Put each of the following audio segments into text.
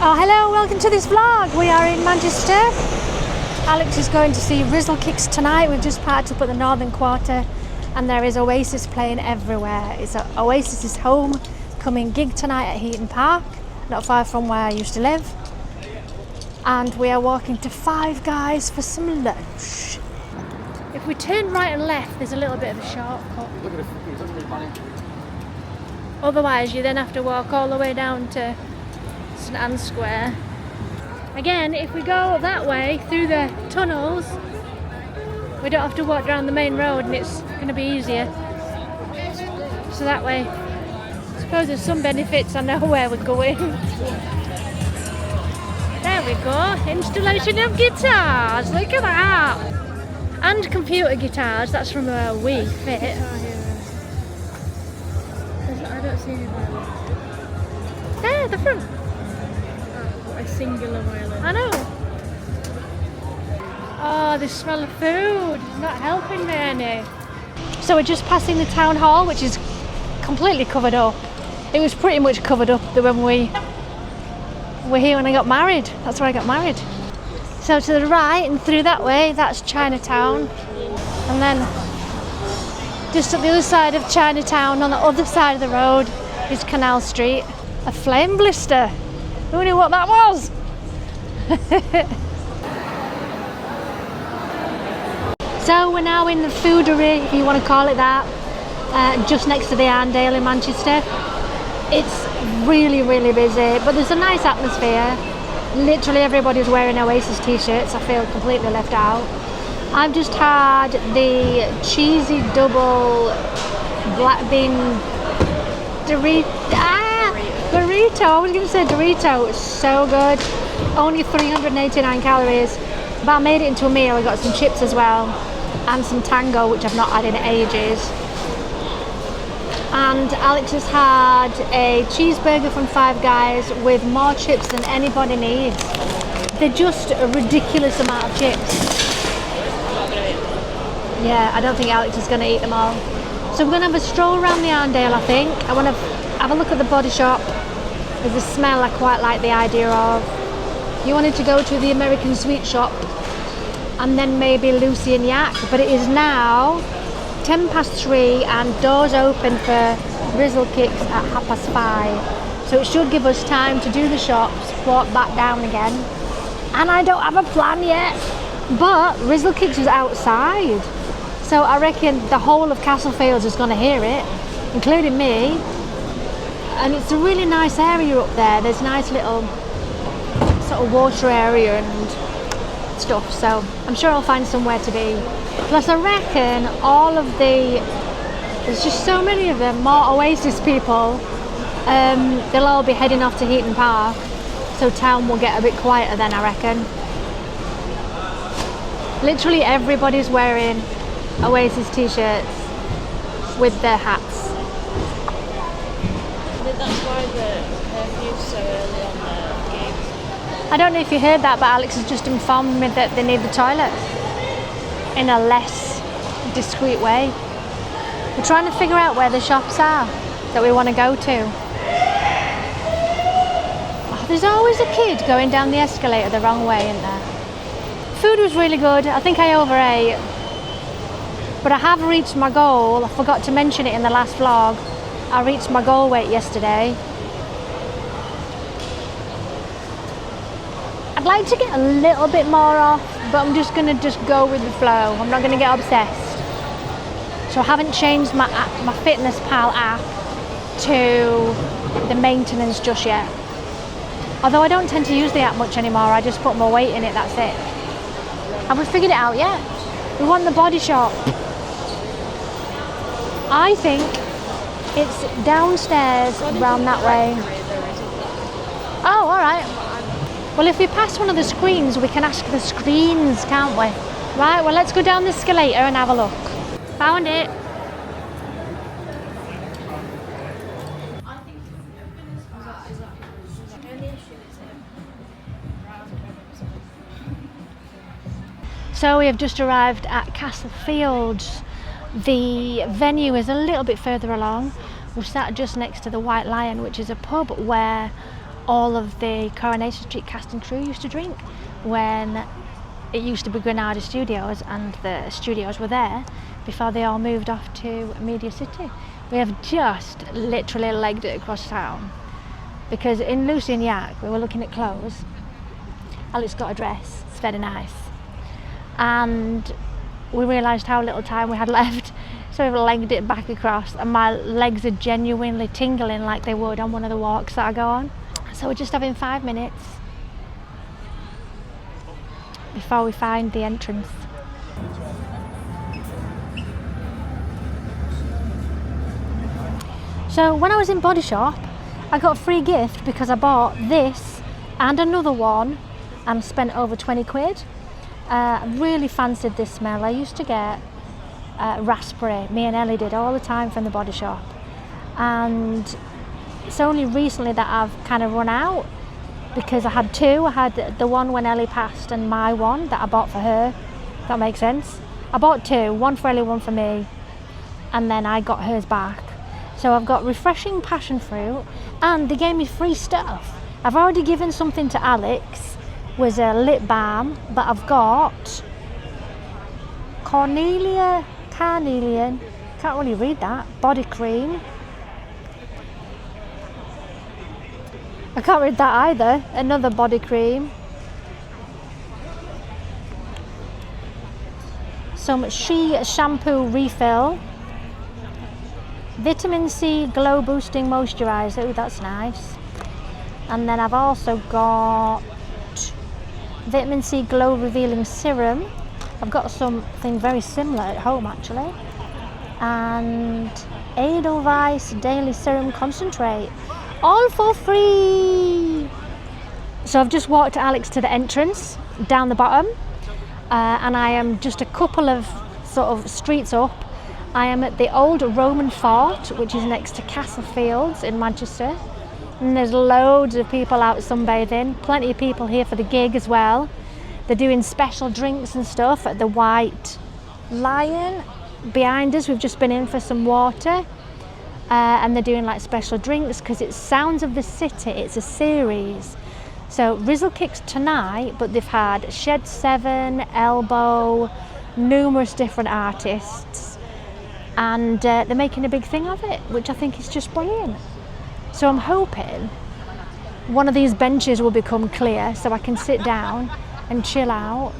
Oh, hello, welcome to this vlog. We are in Manchester. Alex is going to see Rizzle Kicks tonight. We've just parked up at the Northern Quarter and there is Oasis playing everywhere. It's Oasis's homecoming gig tonight at Heaton Park, not far from where I used to live. And we are walking to Five Guys for some lunch. If we turn right and left, there's a little bit of a shortcut. Look at the cookies, that's pretty funny. Otherwise, you then have to walk all the way down to St Anne's Square. Again, if we go that way through the tunnels, we don't have to walk down the main road and it's going to be easier. So that way, I suppose there's some benefits. I know where we're going. There we go, installation of guitars, look at that! And computer guitars, that's from a Wii Fit. I don't see any violins. There, the front. Oh, a singular violin. I know. Oh, the smell of food is not helping me any. So we're just passing the town hall, which is completely covered up. It was pretty much covered up when we were here when I got married. That's where I got married. So to the right and through that way, that's Chinatown. And then just at the other side of Chinatown, on the other side of the road, is Canal Street. A flame blister. Who knew what that was? So we're now in the foodery, if you want to call it that, just next to the Arndale in Manchester. It's really, really busy, but there's a nice atmosphere. Literally everybody's wearing Oasis t-shirts. I feel completely left out. I've just had the cheesy double black bean burrito. I was going to say Dorito. It's so good. Only 389 calories. But I made it into a meal. I got some chips as well and some tango, which I've not had in ages. And Alex has had a cheeseburger from Five Guys with more chips than anybody needs. They're just a ridiculous amount of chips. Yeah, I don't think Alex is going to eat them all. So we're going to have a stroll around the Arndale, I think. I want to have a look at the body shop. There's a smell I quite like the idea of. You wanted to go to the American sweet shop and then maybe Lucy and Yak, but it is now 3:10 and doors open for Rizzle Kicks at 5:30. So it should give us time to do the shops, walk back down again. And I don't have a plan yet, but Rizzle Kicks is outside. So I reckon the whole of Castlefield is going to hear it, including me. And it's a really nice area up there. There's nice little sort of water area and stuff. So I'm sure I'll find somewhere to be. Plus I reckon all of there's just so many of them, more Oasis people. They'll all be heading off to Heaton Park. So town will get a bit quieter then, I reckon. Literally everybody's wearing Oasis t-shirts with their hats. I think that's why the curfew's so early on the games. I don't know if you heard that, but Alex has just informed me that they need the toilet in a less discreet way. We're trying to figure out where the shops are that we want to go to. Oh, there's always a kid going down the escalator the wrong way, isn't there? Food was really good. I think I overate. But I have reached my goal. I forgot to mention it in the last vlog. I reached my goal weight yesterday. I'd like to get a little bit more off, but I'm just going to go with the flow. I'm not going to get obsessed. So I haven't changed my Fitness Pal app to the maintenance just yet. Although I don't tend to use the app much anymore. I just put my weight in it, that's it. Have we figured it out yet? We want the body shop. I think it's downstairs round that way. Oh, all right. Well, if we pass one of the screens, we can ask the screens, can't we? Right, well, let's go down the escalator and have a look. Found it. So we have just arrived at Castlefield. The venue is a little bit further along. We're sat just next to the White Lion, which is a pub where all of the Coronation Street cast and crew used to drink when it used to be Granada Studios, and the studios were there before they all moved off to Media City. We have just literally legged it across town, because in Lucy and Yak we were looking at clothes. Alex got a dress, it's very nice, and we realised how little time we had left, so we've legged it back across, and my legs are genuinely tingling like they would on one of the walks that I go on. So we're just having 5 minutes before we find the entrance. So when I was in Body Shop, I got a free gift because I bought this and another one and spent over 20 quid. I really fancied this smell. I used to get raspberry, me and Ellie did all the time from the Body Shop, and it's only recently that I've kind of run out, because I had two. I had the one when Ellie passed and my one that I bought for her, if that makes sense. I bought two, one for Ellie, one for me, and then I got hers back. So I've got refreshing passion fruit, and they gave me free stuff. I've already given something to Alex, was a lip balm, but I've got carnelian, can't really read that, body cream. I can't read that either, another body cream. Some She shampoo refill. Vitamin C glow boosting moisturiser, ooh, that's nice. And then I've also got Vitamin C glow revealing serum. I've got something very similar at home actually. And Edelweiss daily serum concentrate, all for free. So I've just walked Alex to the entrance down the bottom, and I am just a couple of sort of streets up. I am at the old Roman fort, which is next to Castlefield in Manchester, and there's loads of people out sunbathing, plenty of people here for the gig as well. They're doing special drinks and stuff at the White Lion. Behind us we've just been in for some water, and they're doing like special drinks because it's Sounds of the City, it's a series. So Rizzle Kicks tonight, but they've had Shed 7, Elbow, numerous different artists, and they're making a big thing of it, which I think is just brilliant. So I'm hoping one of these benches will become clear so I can sit down and chill out,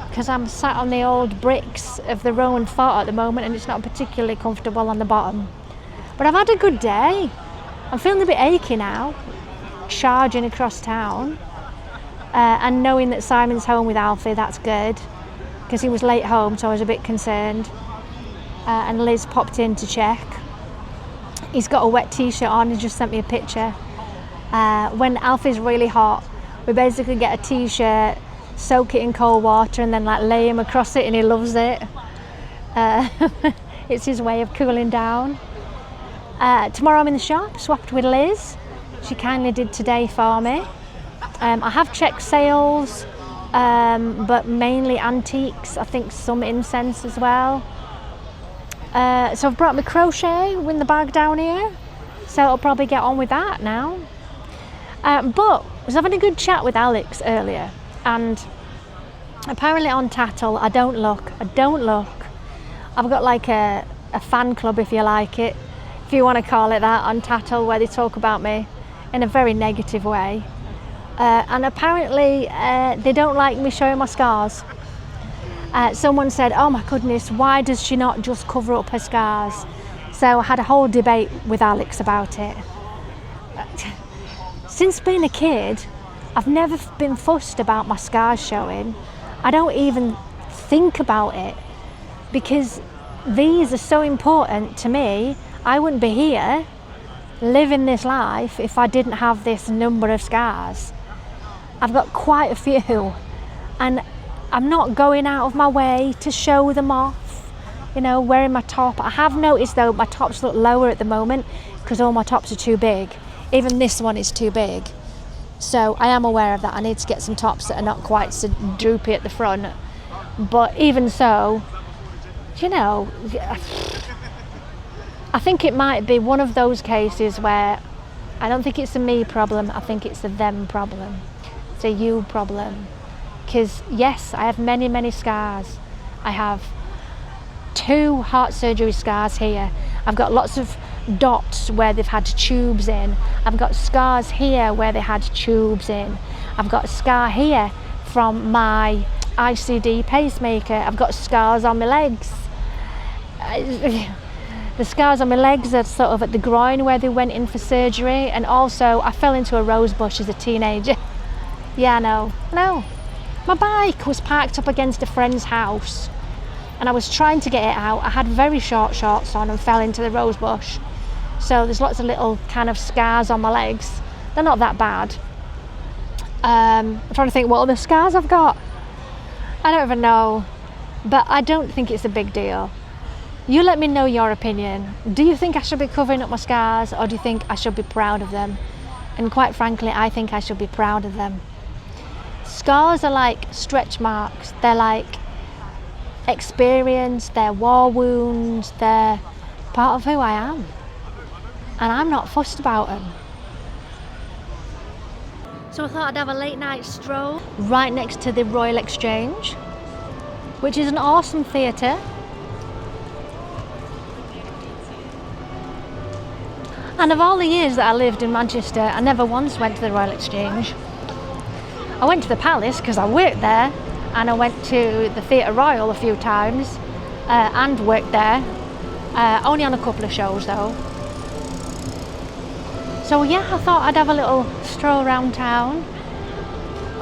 because I'm sat on the old bricks of the Roman fort at the moment and it's not particularly comfortable on the bottom. But I've had a good day. I'm feeling a bit achy now, charging across town, and knowing that Simon's home with Alfie, that's good, because he was late home, so I was a bit concerned. And Liz popped in to check. He's got a wet t-shirt on, he just sent me a picture. When Alfie's really hot, we basically get a t-shirt, soak it in cold water and then like lay him across it, and he loves it. It's his way of cooling down. Tomorrow I'm in the shop, swapped with Liz. She kindly did today for me. I have checked sales, but mainly antiques, I think some incense as well. So I've brought my crochet in the bag down here, so I'll probably get on with that now. But I was having a good chat with Alex earlier, and apparently on Tattle, I don't look. I've got like a fan club, if you like it, if you want to call it that, on Tattle, where they talk about me in a very negative way. And apparently they don't like me showing my scars. Someone said, oh my goodness, why does she not just cover up her scars? So I had a whole debate with Alex about it. Since being a kid, I've never been fussed about my scars showing. I don't even think about it, because these are so important to me. I wouldn't be here living this life if I didn't have this number of scars. I've got quite a few, and I'm not going out of my way to show them off, you know, wearing my top. I have noticed though my tops look lower at the moment because all my tops are too big. Even this one is too big. So I am aware of that. I need to get some tops that are not quite so droopy at the front. But even so, you know, I think it might be one of those cases where I don't think it's a me problem, I think it's a them problem. It's a you problem. Because yes, I have many, many scars. I have 2 heart surgery scars here. I've got lots of dots where they've had tubes in. I've got scars here where they had tubes in. I've got a scar here from my ICD pacemaker. I've got scars on my legs. The scars on my legs are sort of at the groin where they went in for surgery, and also I fell into a rose bush as a teenager. Yeah, I know. My bike was parked up against a friend's house and I was trying to get it out. I had very short shorts on and fell into the rose bush. So there's lots of little kind of scars on my legs. They're not that bad. I'm trying to think what other scars I've got. I don't even know, but I don't think it's a big deal. You let me know your opinion. Do you think I should be covering up my scars, or do you think I should be proud of them? And quite frankly, I think I should be proud of them. Scars are like stretch marks. They're like experience, they're war wounds, they're part of who I am. And I'm not fussed about them. So I thought I'd have a late night stroll right next to the Royal Exchange, which is an awesome theatre. And of all the years that I lived in Manchester, I never once went to the Royal Exchange. I went to the Palace because I worked there, and I went to the Theatre Royal a few times and worked there, only on a couple of shows though. So yeah, I thought I'd have a little stroll around town.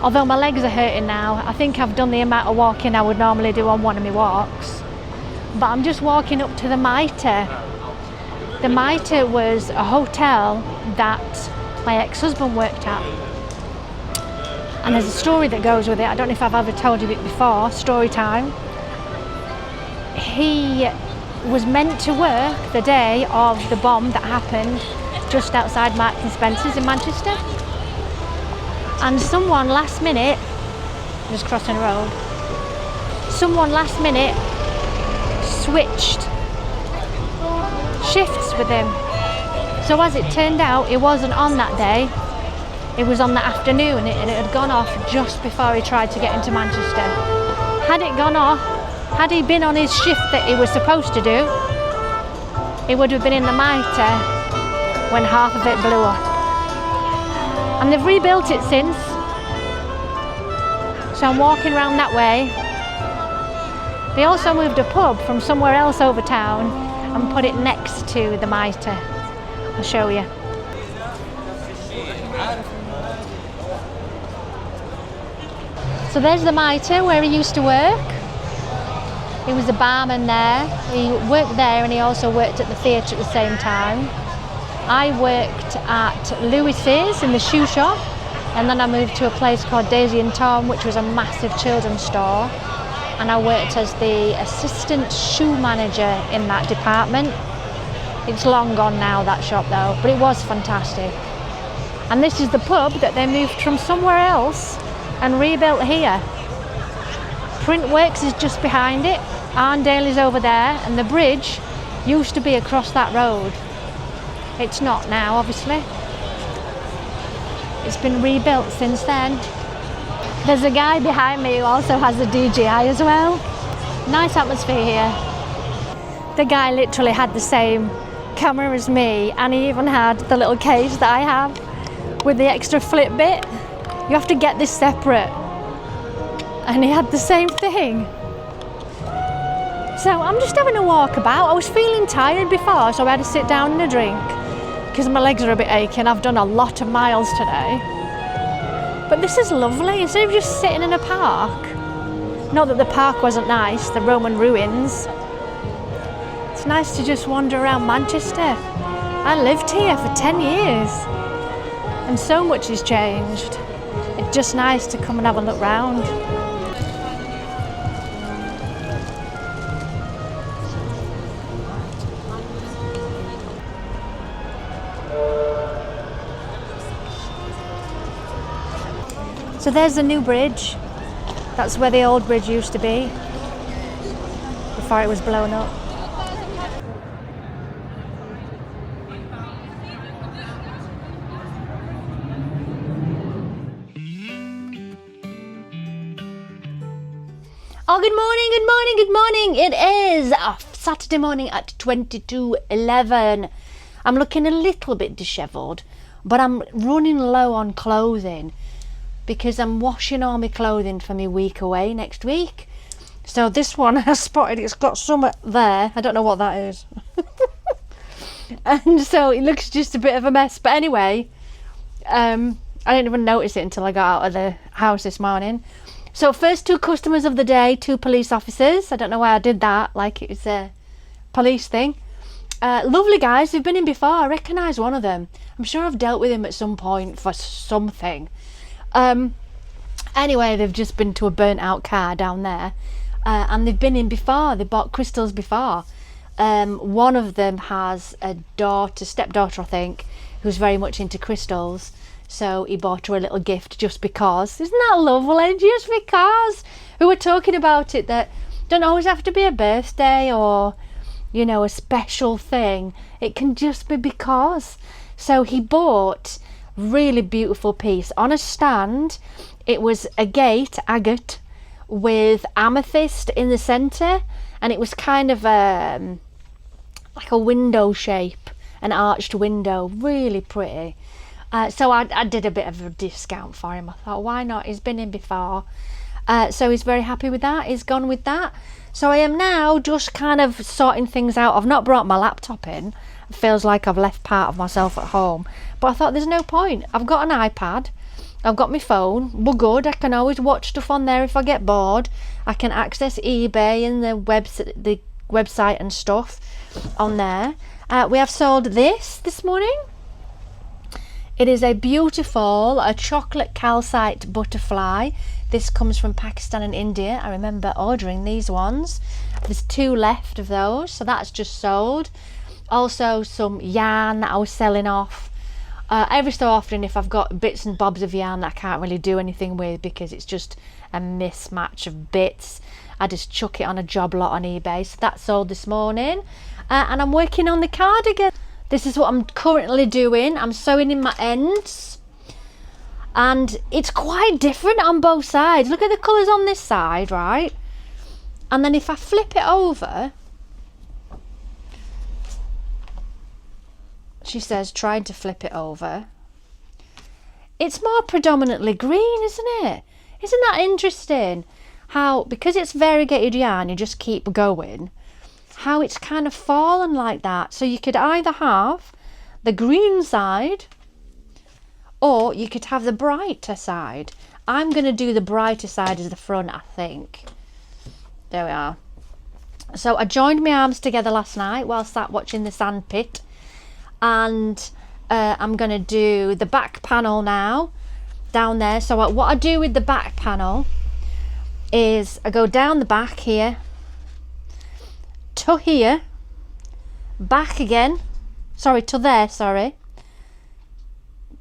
Although my legs are hurting now, I think I've done the amount of walking I would normally do on one of my walks. But I'm just walking up to the Mitre. The Mitre was a hotel that my ex-husband worked at. And there's a story that goes with it. I don't know if I've ever told you it before, story time. He was meant to work the day of the bomb that happened just outside Marks and Spencer's in Manchester. And someone last minute, just crossing the road, someone last minute switched shifts with him. So as it turned out, it wasn't on that day. It was on the afternoon, and it had gone off just before he tried to get into Manchester. Had it gone off, had he been on his shift that he was supposed to do, he would have been in the Mitre when half of it blew up. And they've rebuilt it since. So I'm walking around that way. They also moved a pub from somewhere else over town and put it next to the Mitre. I'll show you. So there's the Mitre where he used to work. He was a barman there. He worked there and he also worked at the theatre at the same time. I worked at Lewis's in the shoe shop, and then I moved to a place called Daisy and Tom, which was a massive children's store. And I worked as the assistant shoe manager in that department. It's long gone now, that shop though, but it was fantastic. And this is the pub that they moved from somewhere else and rebuilt here. Printworks is just behind it, Arndale is over there, and the bridge used to be across that road. It's not now, obviously. It's been rebuilt since then. There's a guy behind me who also has a DJI as well. Nice atmosphere here. The guy literally had the same camera as me, and he even had the little case that I have with the extra flip bit. You have to get this separate. And he had the same thing. So I'm just having a walk about. I was feeling tired before, so I had to sit down and a drink because my legs are a bit aching. I've done a lot of miles today. But this is lovely, instead of just sitting in a park. Not that the park wasn't nice, the Roman ruins. It's nice to just wander around Manchester. I lived here for 10 years and so much has changed. It's just nice to come and have a look round. So there's the new bridge. That's where the old bridge used to be before it was blown up. Oh, good morning, good morning, good morning. It is a Saturday morning at 22:11. I'm looking a little bit dishevelled, but I'm running low on clothing because I'm washing all my clothing for my week away next week. So this one I spotted, it's got some there. I don't know what that is. And so it looks just a bit of a mess. But anyway, I didn't even notice it until I got out of the house this morning. So first two customers of the day, two police officers. I don't know why I did that, like it was a police thing. Lovely guys, they've been in before. I recognise one of them. I'm sure I've dealt with him at some point for something. Anyway, they've just been to a burnt out car down there. And they've been in before. They bought crystals before. One of them has a stepdaughter I think, who's very much into crystals. So he bought her a little gift just because. Isn't that lovely? Just because. We were talking about it, that don't always have to be a birthday or, you know, a special thing. It can just be because. So he bought really beautiful piece on a stand. It was agate with amethyst in the centre, and it was kind of like a window shape, an arched window, really pretty. So I did a bit of a discount for him. I thought, why not? He's been in before. So he's very happy with that. He's gone with that. So I am now just kind of sorting things out. I've not brought my laptop in. It feels like I've left part of myself at home. But I thought there's no point. I've got an iPad. I've got my phone. We're good. I can always watch stuff on there if I get bored. I can access eBay and the website and stuff on there. We have sold this morning. It is a beautiful chocolate calcite butterfly. This comes from Pakistan and India. I remember ordering these ones. There's 2 left of those, so that's just sold. Also some yarn that I was selling off. Every so often, if I've got bits and bobs of yarn that I can't really do anything with because it's just a mismatch of bits, I just chuck it on a job lot on eBay. So that sold this morning. And I'm working on the cardigan. This is what I'm currently doing. I'm sewing in my ends. And it's quite different on both sides. Look at the colours on this side, right? And then if I flip it over, she says, trying to flip it over, it's more predominantly green, isn't it? Isn't that interesting? How, because it's variegated yarn, you just keep going, how it's kind of fallen like that. So you could either have the green side or you could have the brighter side. I'm going to do the brighter side as the front, I think. There we are. So I joined my arms together last night while sat watching the sand pit. And I'm going to do the back panel now down there. So what I do with the back panel is I go down the back here to here, back again, to there,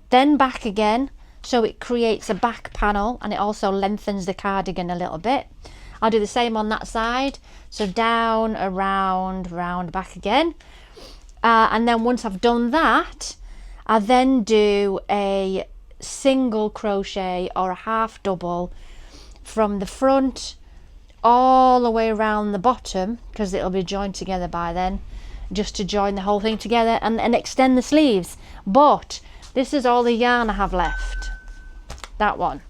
then back again, so it creates a back panel and it also lengthens the cardigan a little bit. I'll do the same on that side, so down, around, round, back again. And then once I've done that, I then do a single crochet or a half double from the front all the way around the bottom, because it'll be joined together by then, just to join the whole thing together and extend the sleeves. But this is all the yarn I have left, that one.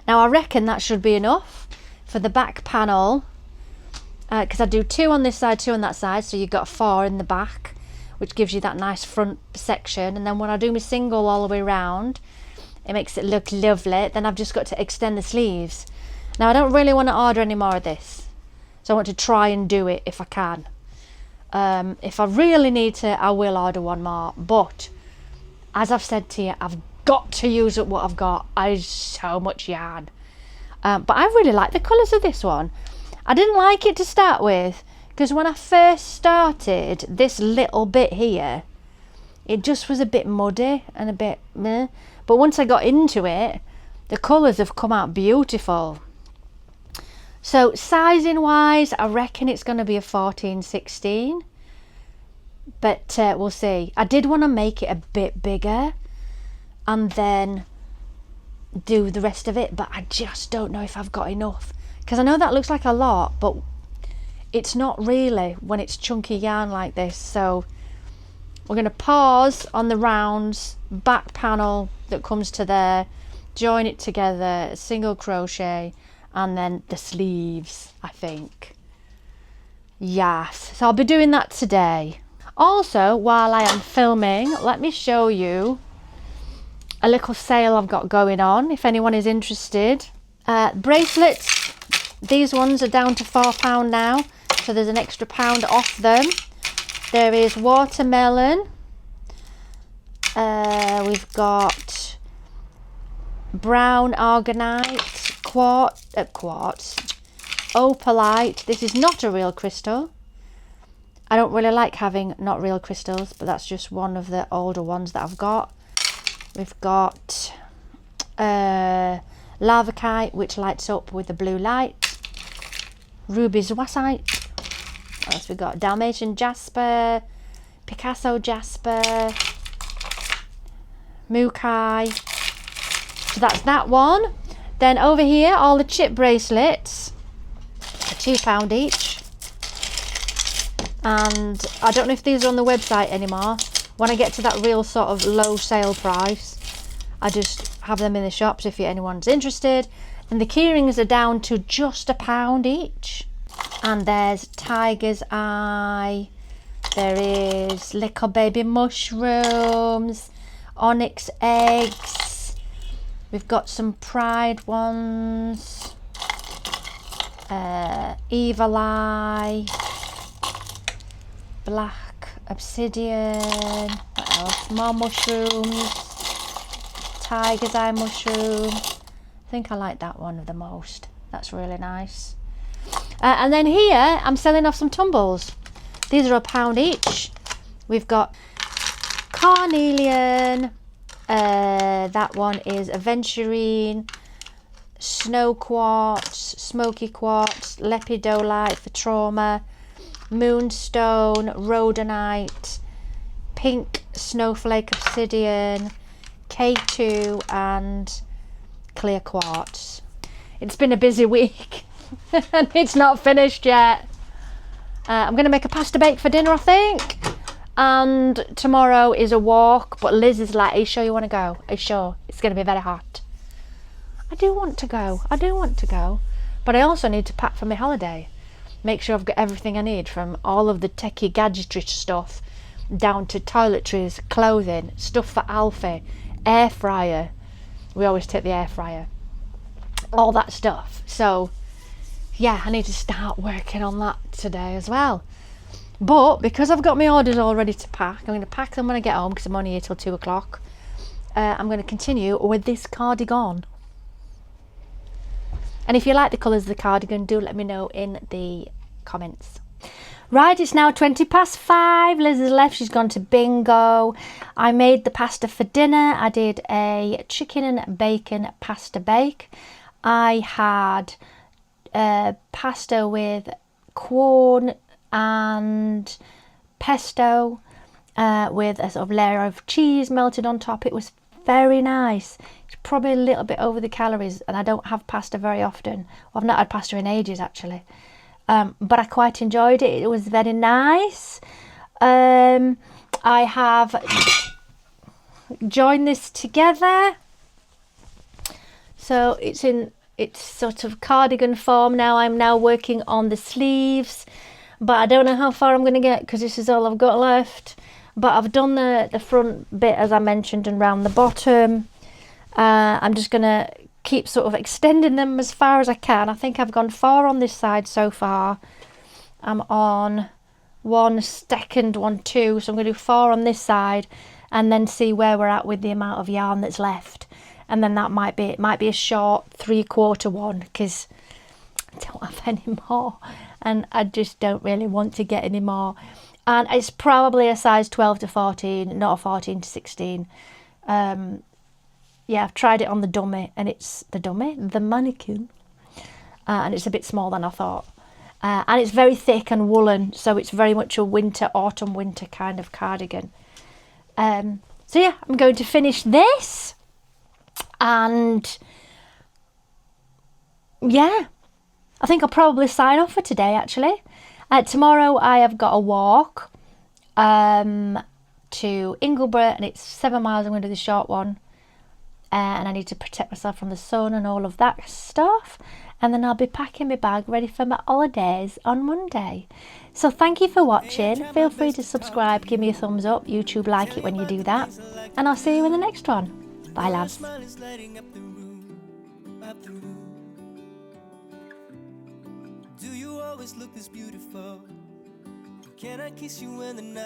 Now I reckon that should be enough for the back panel, because I do 2 on this side, 2 on that side, so you've got 4 in the back, which gives you that nice front section. And then when I do my single all the way around, it makes it look lovely. Then I've just got to extend the sleeves. Now I don't really want to order any more of this, so I want to try and do it if I can. If I really need to, I will order one more, but as I've said to you, I've got to use up what I've got. I have so much yarn. But I really like the colours of this one. I didn't like it to start with, because when I first started, this little bit here, it just was a bit muddy and a bit meh. But once I got into it, the colours have come out beautiful. So sizing wise, I reckon it's going to be a 14-16, but we'll see. I did want to make it a bit bigger and then do the rest of it, but I just don't know if I've got enough, because I know that looks like a lot, but it's not really when it's chunky yarn like this. So we're going to pause on the rounds, back panel that comes to there, join it together, single crochet, and then the sleeves, I think. Yes, so I'll be doing that today. Also, while I am filming, let me show you a little sale I've got going on if anyone is interested. Bracelets, these ones are down to £4 now, so there's an extra £1 off them. There is watermelon, we've got brown argonite, quartz, opalite. This is not a real crystal. I don't really like having not real crystals, but that's just one of the older ones that I've got. We've got lavakite, which lights up with the blue light. Ruby zwasite. What else we got? Dalmatian jasper, Picasso jasper, Mukai. So that's that one. Then over here, all the chip bracelets are £2 each. And I don't know if these are on the website anymore. When I get to that real sort of low sale price, I just have them in the shops if anyone's interested. And the keyrings are down to just £1 each. And there's tiger's eye, there is little baby mushrooms, onyx eggs, we've got some pride ones, evil eye, black obsidian, what else, more mushrooms, tiger's eye mushroom. I think I like that one the most, that's really nice. And then here I'm selling off some tumbles. These are £1 each. We've got carnelian, that one is aventurine, snow quartz, smoky quartz, lepidolite for trauma, moonstone, rhodonite, pink snowflake obsidian, K2 and clear quartz. It's been a busy week and it's not finished yet. I'm going to make a pasta bake for dinner, I think, and tomorrow is a walk, but Liz is like, are you sure you want to go? Are you sure? It's going to be very hot. I do want to go, but I also need to pack for my holiday, make sure I've got everything I need, from all of the techie gadgetry stuff down to toiletries, clothing, stuff for Alfie, air fryer, we always take the air fryer, all that stuff. So yeah, I need to start working on that today as well. But because I've got my orders all ready to pack, I'm going to pack them when I get home because I'm only here till 2 o'clock. I'm going to continue with this cardigan. And if you like the colours of the cardigan, do let me know in the comments. Right, it's now 5:20. Liz has left, she's gone to bingo. I made the pasta for dinner. I did a chicken and bacon pasta bake. I had pasta with corn and pesto with a sort of layer of cheese melted on top. It was very nice. It's probably a little bit over the calories, and I don't have pasta very often. Well, I've not had pasta in ages actually, but I quite enjoyed it. It was very nice. I have joined this together, so it's in its sort of cardigan form now. I'm now working on the sleeves, but I don't know how far I'm going to get because this is all I've got left. But I've done the front bit as I mentioned and round the bottom. I'm just going to keep sort of extending them as far as I can. I think I've gone 4 on this side so far. I'm on 1 second, 1 2, so I'm going to do 4 on this side and then see where we're at with the amount of yarn that's left. And then that might be a short 3/4 one because I don't have any more and I just don't really want to get any more. And it's probably a size 12 to 14, not a 14 to 16. Yeah, I've tried it on the dummy, and it's the mannequin, and it's a bit smaller than I thought. And it's very thick and woolen, so it's very much a autumn winter kind of cardigan. So yeah, I'm going to finish this, and yeah, I think I'll probably sign off for today, actually. Tomorrow I have got a walk to Ingleborough, and it's 7 miles. I'm going to do the short one. And I need to protect myself from the sun and all of that stuff. And then I'll be packing my bag ready for my holidays on Monday. So thank you for watching. Feel free to subscribe, give me a thumbs up. YouTube like it when you do that. And I'll see you in the next one. Bye, lads. Do you always look this beautiful? Can I kiss you in the night?